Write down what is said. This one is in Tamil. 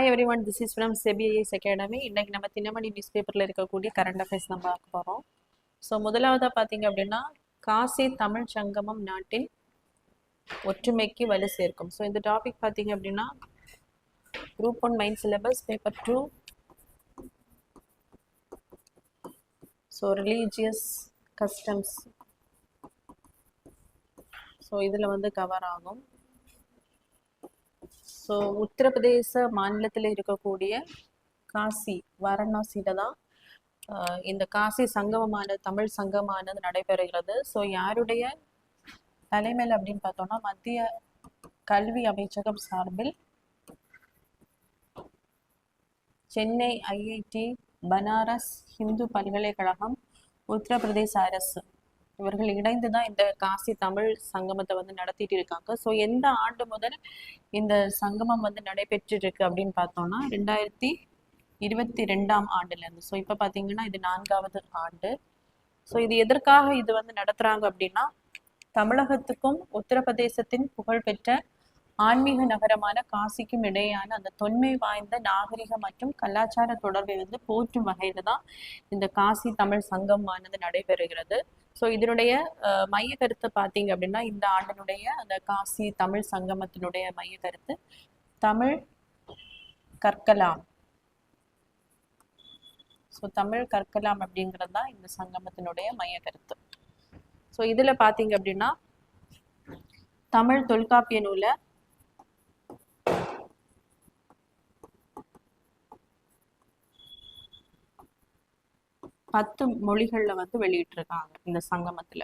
Hi everyone, this is from செபிஐஎஸ் அகாடமி. இன்னைக்கு நம்ம தினமணி நியூஸ் பேப்பரில் இருக்கக்கூடிய கரண்ட் அஃபேர்ஸ் நம்ம பார்க்க போகிறோம். ஸோ முதலாவதாக பார்த்தீங்க அப்படின்னா, காசி தமிழ் சங்கமம் நாட்டின் ஒற்றுமைக்கு வலு சேர்க்கும். ஸோ இந்த டாபிக் பார்த்தீங்க அப்படின்னா, group 1 main syllabus paper 2. So religious customs, so இதில் வந்து கவர் ஆகும். ஸோ உத்தரப்பிரதேச மாநிலத்தில் இருக்கக்கூடிய காசி வாரணாசியில தான் இந்த காசி சங்கமமான தமிழ் சங்கமானது நடைபெறுகிறது. ஸோ யாருடைய தலைமையில் அப்படின்னு பார்த்தோம்னா, மத்திய கல்வி அமைச்சகம் சார்பில் சென்னை ஐஐடி, பனாரஸ் ஹிந்து பல்கலைக்கழகம், உத்தரப்பிரதேச அரசு இவர்கள் இணைந்து தான் இந்த காசி தமிழ் சங்கமத்தை வந்து நடத்திட்டு இருக்காங்க. ஸோ எந்த ஆண்டு முதல் இந்த சங்கமம் வந்து நடைபெற்று இருக்கு அப்படின்னு பார்த்தோம்னா 2022ஆம் ஆண்டுலேருந்து. ஸோ இப்போ பார்த்தீங்கன்னா இது 4வது ஆண்டு. ஸோ இது எதற்காக இது வந்து நடத்துகிறாங்க அப்படின்னா, தமிழகத்துக்கும் உத்தரப்பிரதேசத்தின் புகழ்பெற்ற ஆன்மீக நகரமான காசிக்கும் இடையேயான அந்த தொன்மை வாய்ந்த நாகரிக மற்றும் கலாச்சார தொடர்பை வந்து போற்றும் வகையில தான் இந்த காசி தமிழ் சங்கமானது நடைபெறுகிறது. ஸோ இதனுடைய மைய கருத்தை பார்த்தீங்க அப்படின்னா, இந்த ஆண்டினுடைய அந்த காசி தமிழ் சங்கமத்தினுடைய மைய கருத்து தமிழ் கற்கலாம். ஸோ தமிழ் கற்கலாம் அப்படிங்கிறது தான் இந்த சங்கமத்தினுடைய மைய கருத்து. ஸோ இதுல பார்த்தீங்க அப்படின்னா, தமிழ் தொல்காப்பிய நூலை 10 மொழிகள்ல வந்து வெளியிட்டிருக்காங்க இந்த சங்கமத்துல.